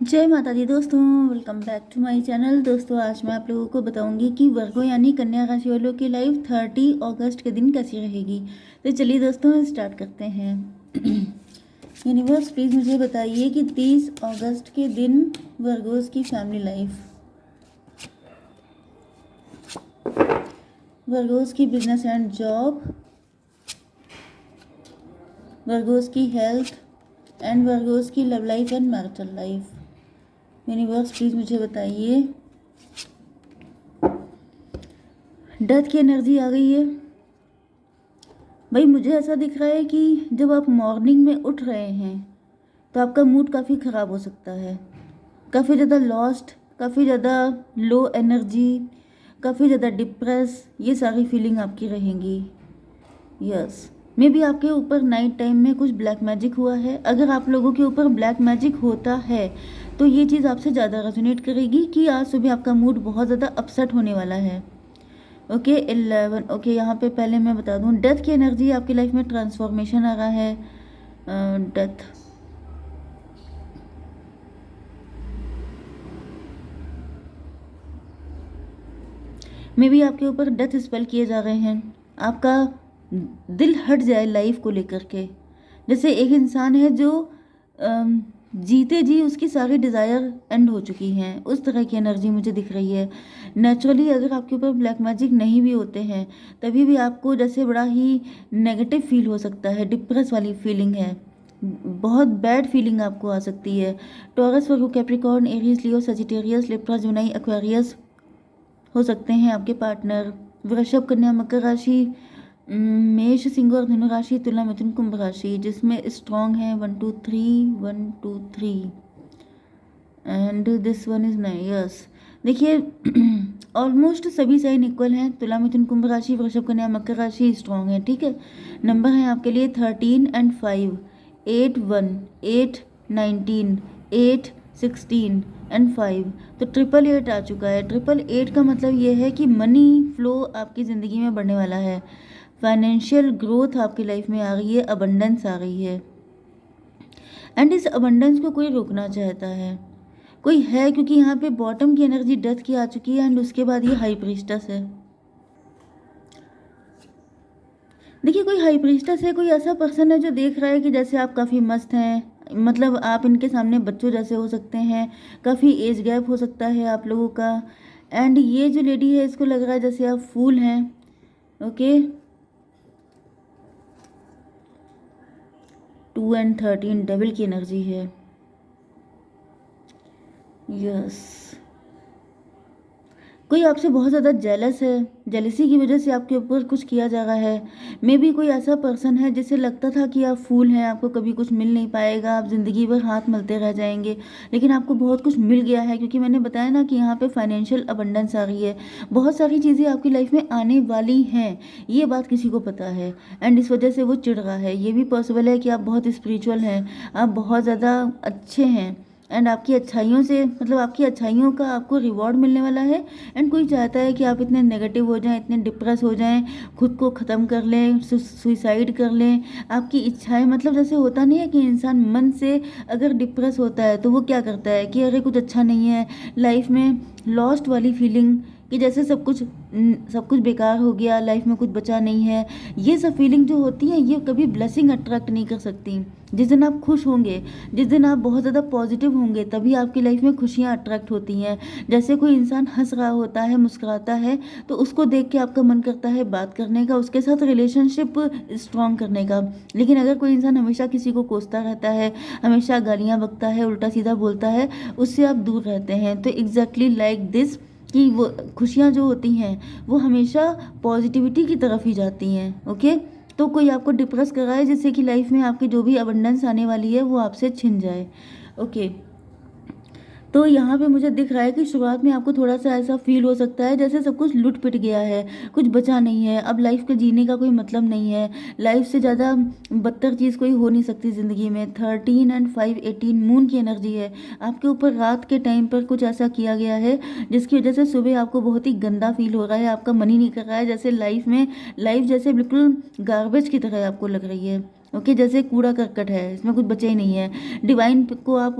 जय माता दी दोस्तों, welcome back to my channel. दोस्तों आज मैं आप लोगों को बताऊंगी कि वर्गो यानी कन्या राशि वालों की लाइफ 30 अगस्त के दिन कैसी रहेगी। तो चलिए दोस्तों स्टार्ट करते हैं। यूनिवर्स प्लीज़ मुझे बताइए कि 30 अगस्त के दिन वर्गोस की फैमिली लाइफ, वर्गोस की बिजनेस एंड जॉब, वर्गोस की हेल्थ एंड वर्गोस की love life and marital life. Universe please मुझे बताइए। डेथ की एनर्जी आ गई है भाई। मुझे ऐसा दिख रहा है कि जब आप मॉर्निंग में उठ रहे हैं तो आपका मूड काफ़ी ख़राब हो सकता है, काफ़ी ज़्यादा लॉस्ट, काफ़ी ज़्यादा लो एनर्जी, काफ़ी ज़्यादा डिप्रेस, ये सारी फीलिंग आपकी रहेंगी। यस, मे बी आपके ऊपर नाइट टाइम में कुछ ब्लैक मैजिक हुआ है। अगर आप लोगों के ऊपर ब्लैक मैजिक होता है तो ये चीज़ आपसे ज़्यादा रेजोनेट करेगी कि आज सुबह आपका मूड बहुत ज़्यादा अपसेट होने वाला है। ओके 11। ओके यहाँ पे पहले मैं बता दूँ, डेथ की एनर्जी आपकी लाइफ में ट्रांसफॉर्मेशन आ रहा है। डेथ, मे बी आपके ऊपर डेथ स्पेल किए जा रहे हैं। आपका दिल हट जाए लाइफ को लेकर के। जैसे एक इंसान है जो जीते जी उसकी सारी डिज़ायर एंड हो चुकी हैं, उस तरह की एनर्जी मुझे दिख रही है। नेचुरली अगर आपके ऊपर ब्लैक मैजिक नहीं भी होते हैं तभी भी आपको जैसे बड़ा ही नेगेटिव फील हो सकता है, डिप्रेस वाली फीलिंग है, बहुत बैड फीलिंग आपको आ सकती है। टॉरस, वर्गो, कैप्रिकॉर्न, एरीज, लियो, सजिटेरियस, लिब्रा, जुनाई, एक्वेरियस हो सकते हैं आपके पार्टनर। वृषभ, कन्या, मकर राशि, मेष, सिंह और धनु राशि, तुला, मिथुन, कुंभ राशि, जिसमें स्ट्रॉन्ग है 1 2 3 1 2 3 and this one is 9। Yes, देखिए ऑलमोस्ट सभी साइन इक्वल हैं। तुला, मिथुन, कुंभ राशि, वृषभ, कन्या, मकर राशि स्ट्रॉन्ग है। ठीक है, नंबर है आपके लिए 13 एंड 5, 8 1, 8 19, 8 16 एंड 5। तो 888 आ चुका है। 888 का मतलब ये है कि मनी फ्लो आपकी ज़िंदगी में बढ़ने वाला है, फाइनेंशियल ग्रोथ आपकी लाइफ में आ रही है, अबंडेंस आ रही है। एंड इस अबंडेंस को कोई रोकना चाहता है, कोई है, क्योंकि यहाँ पे बॉटम की एनर्जी डेथ की आ चुकी है एंड उसके बाद ये हाई प्रीस्टस है। देखिए कोई हाई प्रीस्टस है, कोई ऐसा पर्सन है जो देख रहा है कि जैसे आप काफ़ी मस्त हैं, मतलब आप इनके सामने बच्चों जैसे हो सकते हैं, काफ़ी एज गैप हो सकता है आप लोगों का। एंड ये जो लेडी है इसको लग रहा है जैसे आप फूल हैं। ओके, 2 एंड 13 डबल की एनर्जी है। यस, कोई आपसे बहुत ज़्यादा जेलस है, जेलसी की वजह से आपके ऊपर कुछ किया जा रहा है। मे बी कोई ऐसा पर्सन है जिसे लगता था कि आप फूल हैं, आपको कभी कुछ मिल नहीं पाएगा, आप ज़िंदगी भर हाथ मलते रह जाएंगे, लेकिन आपको बहुत कुछ मिल गया है, क्योंकि मैंने बताया ना कि यहाँ पे फाइनेंशियल अबंडेंस आ रही है। बहुत सारी चीज़ें आपकी लाइफ में आने वाली हैं, ये बात किसी को पता है एंड इस वजह से वो चिढ़ रहा है। ये भी पॉसिबल है कि आप बहुत स्पिरिचुअल हैं, आप बहुत ज़्यादा अच्छे हैं एंड आपकी अच्छाइयों से, मतलब आपकी अच्छाइयों का आपको रिवॉर्ड मिलने वाला है। एंड कोई चाहता है कि आप इतने नेगेटिव हो जाएं, इतने डिप्रेस हो जाएं, खुद को ख़त्म कर लें, सुसाइड कर लें। आपकी इच्छाएं, मतलब जैसे होता नहीं है कि इंसान मन से अगर डिप्रेस होता है तो वो क्या करता है कि अरे कुछ अच्छा नहीं है लाइफ में, लॉस्ट वाली फीलिंग कि जैसे सब कुछ बेकार हो गया, लाइफ में कुछ बचा नहीं है। ये सब फीलिंग जो होती है ये कभी ब्लेसिंग अट्रैक्ट नहीं कर सकती। जिस दिन आप खुश होंगे, जिस दिन आप बहुत ज़्यादा पॉजिटिव होंगे, तभी आपकी लाइफ में खुशियाँ अट्रैक्ट होती हैं। जैसे कोई इंसान हंस रहा होता है, मुस्कुराता है, तो उसको देख के आपका मन करता है बात करने का, उसके साथ रिलेशनशिप स्ट्रॉन्ग करने का। लेकिन अगर कोई इंसान हमेशा किसी को कोसता रहता है, हमेशा गालियाँ बकता है, उल्टा सीधा बोलता है, उससे आप दूर रहते हैं। तो एग्जैक्टली लाइक दिस कि वो खुशियाँ जो होती हैं वो हमेशा पॉजिटिविटी की तरफ ही जाती हैं। ओके, तो कोई आपको डिप्रेस कराए जिससे कि लाइफ में आपकी जो भी अबंडेंस आने वाली है वो आपसे छिन जाए। ओके, तो यहाँ पे मुझे दिख रहा है कि शुरुआत में आपको थोड़ा सा ऐसा फील हो सकता है जैसे सब कुछ लुट पिट गया है, कुछ बचा नहीं है, अब लाइफ के जीने का कोई मतलब नहीं है, लाइफ से ज़्यादा बदतर चीज़ कोई हो नहीं सकती ज़िंदगी में। 13 एंड 5 18 मून की एनर्जी है। आपके ऊपर रात के टाइम पर कुछ ऐसा किया गया है जिसकी वजह से सुबह आपको बहुत ही गंदा फील हो रहा है, आपका मन ही नहीं कर रहा है, जैसे लाइफ में लाइफ जैसे बिल्कुल गार्बेज की तरह आपको लग रही है। ओके, जैसे कूड़ा करकट है, इसमें कुछ बचा ही नहीं है। डिवाइन को आप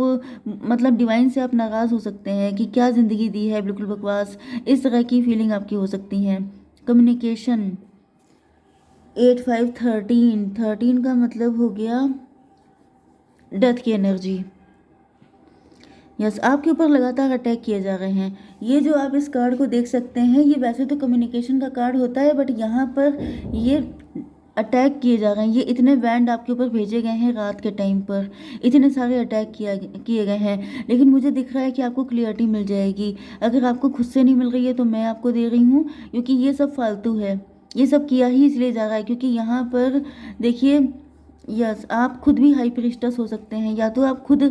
मतलब डिवाइन से आप नाराज़ हो सकते हैं कि क्या ज़िंदगी दी है, बिल्कुल बकवास, इस तरह की फीलिंग आपकी हो सकती है। कम्युनिकेशन 8 5 13 का मतलब हो गया डेथ की एनर्जी। यस, आपके ऊपर लगातार अटैक किए जा रहे हैं। ये जो आप इस कार्ड को देख सकते हैं, ये वैसे तो कम्युनिकेशन का कार्ड होता है, बट यहाँ पर ये अटैक किए जा रहे हैं। ये इतने बैंड आपके ऊपर भेजे गए हैं रात के टाइम पर, इतने सारे अटैक किए गए हैं, लेकिन मुझे दिख रहा है कि आपको क्लियरिटी मिल जाएगी। अगर आपको खुद से नहीं मिल रही है तो मैं आपको दे रही हूँ, क्योंकि ये सब फालतू है। ये सब किया ही इसलिए जा रहा है क्योंकि यहाँ पर देखिए, यस, आप खुद भी हाई प्रिस्टेस हो सकते हैं, या तो आप खुद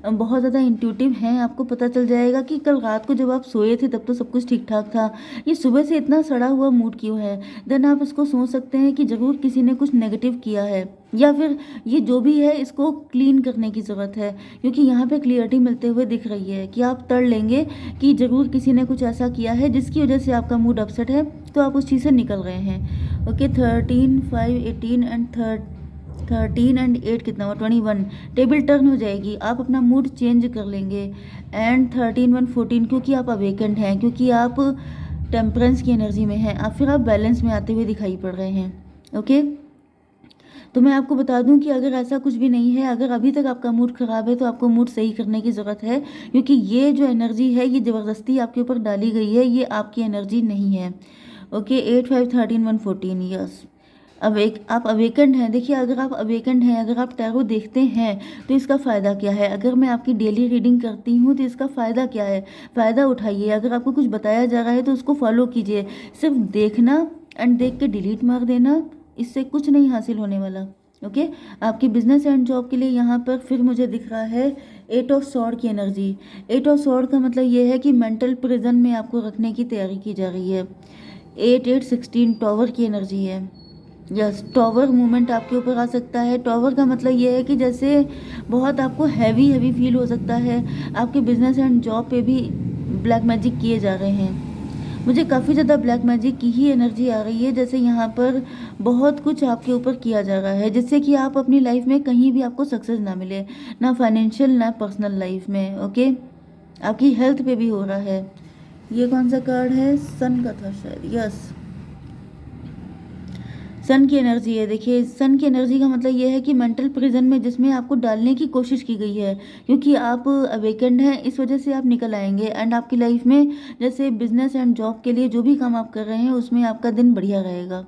बहुत ज़्यादा इंट्यूटिव हैं। आपको पता चल जाएगा कि कल रात को जब आप सोए थे तब तो सब कुछ ठीक ठाक था, ये सुबह से इतना सड़ा हुआ मूड क्यों है। देन आप इसको सोच सकते हैं कि ज़रूर किसी ने कुछ नेगेटिव किया है, या फिर ये जो भी है इसको क्लीन करने की ज़रूरत है, क्योंकि यहाँ पे क्लियरिटी मिलते हुए दिख रही है कि आप तड़ लेंगे कि ज़रूर किसी ने कुछ ऐसा किया है जिसकी वजह से आपका मूड अपसेट है, तो आप उस चीज़ से निकल रहे हैं। ओके, 13 5 18 एंड 13 एंड 8 कितना हुआ, 21। टेबल टर्न हो जाएगी, आप अपना मूड चेंज कर लेंगे। एंड 13 1 14, क्योंकि आप अवेकेंड हैं, क्योंकि आप टेम्परेंस की एनर्जी में हैं, फिर आप बैलेंस में आते हुए दिखाई पड़ रहे हैं। ओके, तो मैं आपको बता दूं कि अगर ऐसा कुछ भी नहीं है, अगर अभी तक आपका मूड ख़राब है तो आपको मूड सही करने की ज़रूरत है, क्योंकि ये जो एनर्जी है ये ज़बरदस्ती आपके ऊपर डाली गई है, ये आपकी एनर्जी नहीं है। Okay, 8 5 13 1 14, yes. आप अवेकेंड हैं। देखिए, अगर आप अवेकेंड हैं, अगर आप टैरो देखते हैं तो इसका फ़ायदा क्या है। अगर मैं आपकी डेली रीडिंग करती हूँ तो इसका फ़ायदा क्या है, फ़ायदा उठाइए। अगर आपको कुछ बताया जा रहा है तो उसको फॉलो कीजिए। सिर्फ देखना एंड देख के डिलीट मार देना, इससे कुछ नहीं हासिल होने वाला। ओके, आपकी बिजनेस एंड जॉब के लिए यहाँ पर फिर मुझे दिख रहा है 8 ऑफ सॉर्ड की एनर्जी। 8 ऑफ सॉर्ड का मतलब ये है कि मेंटल प्रिजन में आपको रखने की तैयारी की जा रही है। 8 8 16 टॉवर की एनर्जी है। यस, टॉवर मूवमेंट आपके ऊपर आ सकता है। टॉवर का मतलब ये है कि जैसे बहुत आपको हैवी हैवी फील हो सकता है। आपके बिजनेस एंड जॉब पे भी ब्लैक मैजिक किए जा रहे हैं। मुझे काफ़ी ज़्यादा ब्लैक मैजिक की ही एनर्जी आ रही है, जैसे यहाँ पर बहुत कुछ आपके ऊपर किया जा रहा है, जिससे कि आप अपनी लाइफ में कहीं भी आपको सक्सेस ना मिले, ना फाइनेंशियल ना पर्सनल लाइफ में। ओके, आपकी हेल्थ पे भी हो रहा है। ये कौन सा कार्ड है, सन का था शायद, यस, सन की एनर्जी है। देखिए, सन की एनर्जी का मतलब ये है कि मेंटल प्रिजन में जिसमें आपको डालने की कोशिश की गई है, क्योंकि आप अवेकेंड हैं, इस वजह से आप निकल आएंगे। एंड आपकी लाइफ में जैसे बिजनेस एंड जॉब के लिए जो भी काम आप कर रहे हैं उसमें आपका दिन बढ़िया रहेगा।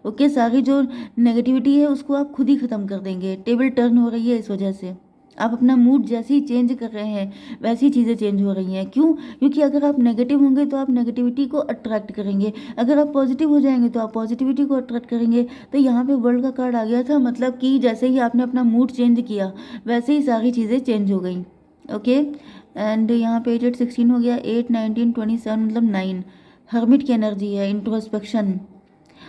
ओके, सारी जो नेगेटिविटी है उसको आप खुद ही ख़त्म कर देंगे। टेबल टर्न हो रही है इस वजह से। आप अपना मूड जैसे ही चेंज कर रहे हैं वैसी चीज़ें चेंज हो रही हैं। क्यों? क्योंकि अगर आप नेगेटिव होंगे तो आप नेगेटिविटी को अट्रैक्ट करेंगे, अगर आप पॉजिटिव हो जाएंगे तो आप पॉजिटिविटी को अट्रैक्ट करेंगे। तो यहाँ पे वर्ल्ड का कार्ड आ गया था, मतलब कि जैसे ही आपने अपना मूड चेंज किया वैसे ही सारी चीज़ें चेंज हो गई। ओके, एंड यहाँ पे 8 8 16 हो गया, 8 19 27 मतलब 9। हर्मिट की एनर्जी है, इंट्रोस्पेक्शन।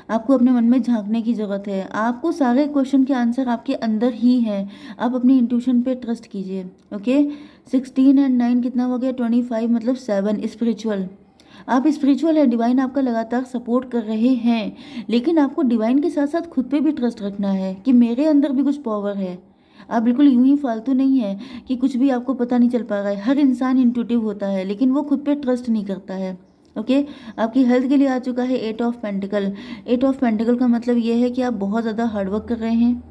आपको अपने मन में झांकने की ज़रूरत है। आपको सारे क्वेश्चन के आंसर आपके अंदर ही हैं। आप अपनी इंट्यूशन पे ट्रस्ट कीजिए। ओके, 16 एंड 9 कितना हो गया, 25 मतलब 7। स्पिरिचुअल, आप स्पिरिचुअल है, डिवाइन आपका लगातार सपोर्ट कर रहे हैं, लेकिन आपको डिवाइन के साथ साथ खुद पे भी ट्रस्ट रखना है कि मेरे अंदर भी कुछ पावर है। आप बिल्कुल यूं ही फालतू नहीं है कि कुछ भी आपको पता नहीं चल पा रहा है। हर इंसान इंट्यूटिव होता है, लेकिन वो खुद पे ट्रस्ट नहीं करता है। ओके, आपकी हेल्थ के लिए आ चुका है 8 ऑफ पेंटिकल। 8 ऑफ पेंटिकल का मतलब ये है कि आप बहुत ज़्यादा हार्डवर्क कर रहे हैं,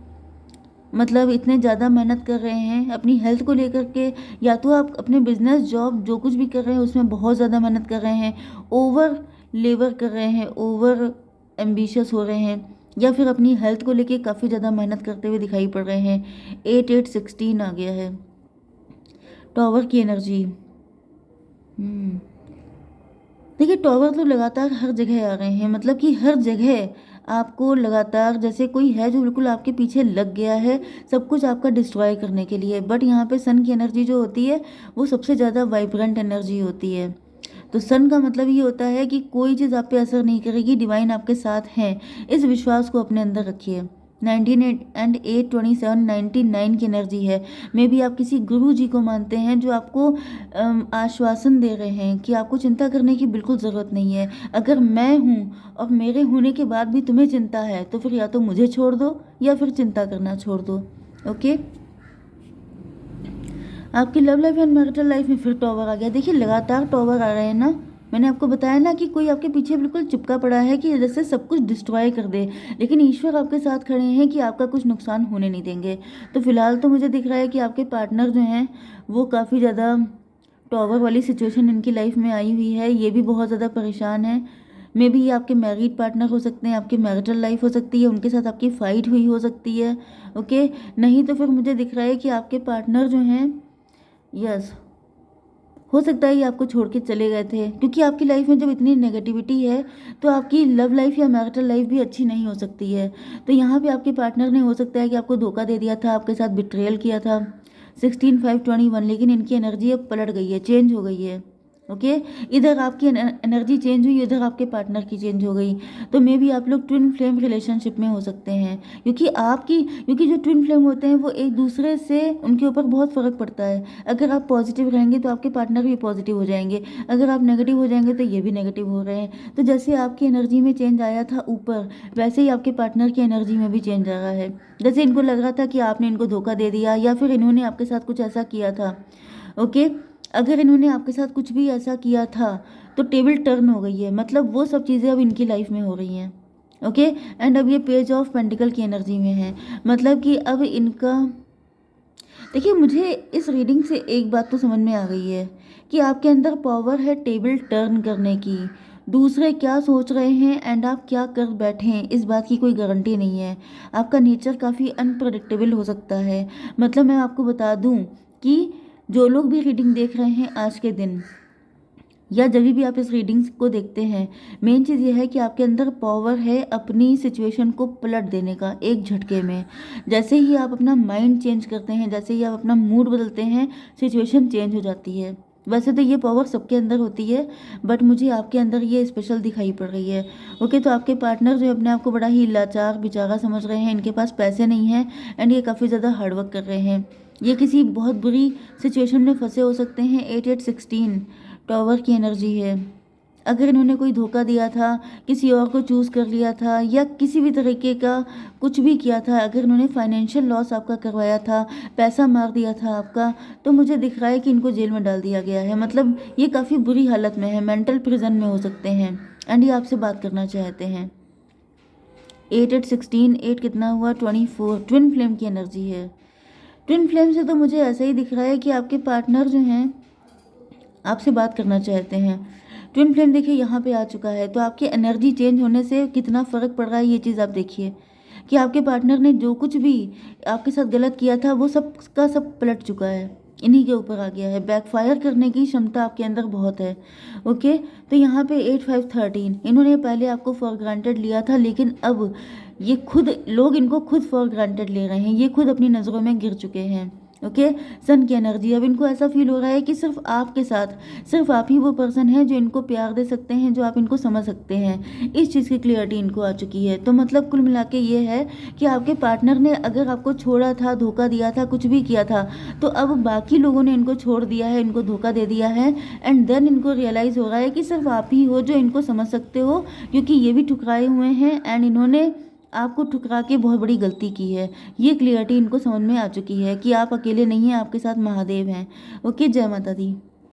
मतलब इतने ज़्यादा मेहनत कर रहे हैं अपनी हेल्थ को लेकर के, या तो आप अपने बिजनेस जॉब जो कुछ भी कर रहे हैं उसमें बहुत ज़्यादा मेहनत कर रहे हैं, ओवर लेबर कर रहे हैं, ओवर एम्बिशियस हो रहे हैं, या फिर अपनी हेल्थ को लेके काफ़ी ज़्यादा मेहनत करते हुए दिखाई पड़ रहे हैं। 8 8 16 आ गया है, टॉवर की एनर्जी। देखिए, टॉवर तो लगातार हर जगह आ रहे हैं, मतलब कि हर जगह आपको लगातार जैसे कोई है जो बिल्कुल आपके पीछे लग गया है सब कुछ आपका डिस्ट्रॉय करने के लिए। बट यहाँ पे सन की एनर्जी जो होती है वो सबसे ज़्यादा वाइब्रेंट एनर्जी होती है। तो सन का मतलब ये होता है कि कोई चीज़ आप पे असर नहीं करेगी, डिवाइन आपके साथ हैं, इस विश्वास को अपने अंदर रखिए। 99 की एनर्जी है। मे बी आप किसी गुरु जी को मानते हैं जो आपको आश्वासन दे रहे हैं कि आपको चिंता करने की बिल्कुल ज़रूरत नहीं है। अगर मैं हूँ और मेरे होने के बाद भी तुम्हें चिंता है तो फिर या तो मुझे छोड़ दो या फिर चिंता करना छोड़ दो। ओके, आपकी love life and marital life में फिर टॉवर आ गया। देखिए लगातार टॉवर आ रहे हैं ना, मैंने आपको बताया ना कि कोई आपके पीछे बिल्कुल चिपका पड़ा है कि जैसे सब कुछ डिस्ट्रॉय कर दे, लेकिन ईश्वर आपके साथ खड़े हैं कि आपका कुछ नुकसान होने नहीं देंगे। तो फिलहाल तो मुझे दिख रहा है कि आपके पार्टनर जो हैं वो काफ़ी ज़्यादा टॉवर वाली सिचुएशन इनकी लाइफ में आई हुई है, ये भी बहुत ज़्यादा परेशान है। मे बी ये आपके मैरिड पार्टनर हो सकते हैं, आपकी मैरिटल लाइफ हो सकती है, उनके साथ आपकी फ़ाइट हुई हो सकती है। ओके, नहीं तो फिर मुझे दिख रहा है कि आपके पार्टनर जो हैं, यस, हो सकता है ये आपको छोड़ के चले गए थे, क्योंकि आपकी लाइफ में जब इतनी नेगेटिविटी है तो आपकी लव लाइफ या मैरिटल लाइफ भी अच्छी नहीं हो सकती है। तो यहाँ पे आपके पार्टनर ने हो सकता है कि आपको धोखा दे दिया था, आपके साथ बिट्रेयल किया था 16/5/21, लेकिन इनकी एनर्जी अब पलट गई है, चेंज हो गई है। ओके, इधर आपकी एनर्जी चेंज हुई, इधर आपके पार्टनर की चेंज हो गई। तो मे बी आप लोग ट्विन फ्लेम रिलेशनशिप में हो सकते हैं, क्योंकि जो ट्विन फ्लेम होते हैं वो एक दूसरे से, उनके ऊपर बहुत फ़र्क पड़ता है। अगर आप पॉजिटिव रहेंगे तो आपके पार्टनर भी पॉजिटिव हो जाएंगे, अगर आप नेगेटिव हो जाएंगे तो ये भी नेगेटिव हो रहे हैं। तो जैसे आपकी एनर्जी में चेंज आया था ऊपर, वैसे ही आपके पार्टनर की एनर्जी में भी चेंज आ रहा है। जैसे इनको लग रहा था कि आपने इनको धोखा दे दिया या फिर इन्होंने आपके साथ कुछ ऐसा किया था। ओके, अगर इन्होंने आपके साथ कुछ भी ऐसा किया था तो टेबल टर्न हो गई है, मतलब वो सब चीज़ें अब इनकी लाइफ में हो रही हैं। ओके, एंड अब ये पेज ऑफ पेंटिकल की एनर्जी में है, मतलब कि अब इनका, देखिए मुझे इस रीडिंग से एक बात तो समझ में आ गई है कि आपके अंदर पावर है टेबल टर्न करने की। दूसरे क्या सोच रहे हैं एंड आप क्या कर बैठे हैं, इस बात की कोई गारंटी नहीं है। आपका नेचर काफ़ी अनप्रडिक्टेबल हो सकता है। मतलब मैं आपको बता दूं कि जो लोग भी रीडिंग देख रहे हैं आज के दिन या जब भी आप इस रीडिंग्स को देखते हैं, मेन चीज़ ये है कि आपके अंदर पावर है अपनी सिचुएशन को पलट देने का एक झटके में। जैसे ही आप अपना माइंड चेंज करते हैं, जैसे ही आप अपना मूड बदलते हैं, सिचुएशन चेंज हो जाती है। वैसे तो ये पावर सबके अंदर होती है, बट मुझे आपके अंदर ये स्पेशल दिखाई पड़ रही है। ओके, तो आपके पार्टनर जो अपने आप को बड़ा ही लाचार बेचारा समझ रहे हैं, इनके पास पैसे नहीं हैं एंड ये काफ़ी ज़्यादा हार्डवर्क कर रहे हैं। ये किसी बहुत बुरी सिचुएशन में फंसे हो सकते हैं। 8816 टॉवर की एनर्जी है। अगर इन्होंने कोई धोखा दिया था, किसी और को चूज़ कर लिया था या किसी भी तरीके का कुछ भी किया था, अगर इन्होंने फाइनेंशियल लॉस आपका करवाया था, पैसा मार दिया था आपका, तो मुझे दिख रहा है कि इनको जेल में डाल दिया गया है। मतलब ये काफ़ी बुरी हालत में है, मेंटल प्रिजन में हो सकते हैं एंड ये आपसे बात करना चाहते हैं। 8816, 8 कितना हुआ, 24, ट्विन फ्लेम की एनर्जी है। ट्विन फ्लेम से तो मुझे ऐसा ही दिख रहा है कि आपके पार्टनर जो हैं आपसे बात करना चाहते हैं। ट्विन फ्लेम देखिए यहाँ पे आ चुका है, तो आपकी एनर्जी चेंज होने से कितना फ़र्क पड़ रहा है ये चीज़ आप देखिए कि आपके पार्टनर ने जो कुछ भी आपके साथ गलत किया था वो सब का सब पलट चुका है, इन्हीं के ऊपर आ गया है। बैकफायर करने की क्षमता आपके अंदर बहुत है। ओके, तो यहाँ पे 8513 इन्होंने पहले आपको फॉर ग्रांटेड लिया था, लेकिन अब ये खुद लोग इनको खुद फॉर ग्रांटेड ले रहे हैं, ये खुद अपनी नज़रों में गिर चुके हैं। ओके, सन की एनर्जी, अब इनको ऐसा फील हो रहा है कि सिर्फ आपके साथ सिर्फ आप ही वो पर्सन है जो इनको प्यार दे सकते हैं, जो आप इनको समझ सकते हैं। इस चीज़ की क्लियरिटी इनको आ चुकी है। तो मतलब कुल मिला के ये है कि आपके पार्टनर ने अगर आपको छोड़ा था, धोखा दिया था, कुछ भी किया था, तो अब बाकी लोगों ने इनको छोड़ दिया है, इनको धोखा दे दिया है एंड देन इनको रियलाइज़ हो रहा है कि सिर्फ आप ही हो जो इनको समझ सकते हो, क्योंकि ये भी ठुकराए हुए हैं एंड इन्होंने आपको ठुकरा के बहुत बड़ी गलती की है। ये क्लियरिटी इनको समझ में आ चुकी है कि आप अकेले नहीं हैं, आपके साथ महादेव हैं। ओके, जय माता दी।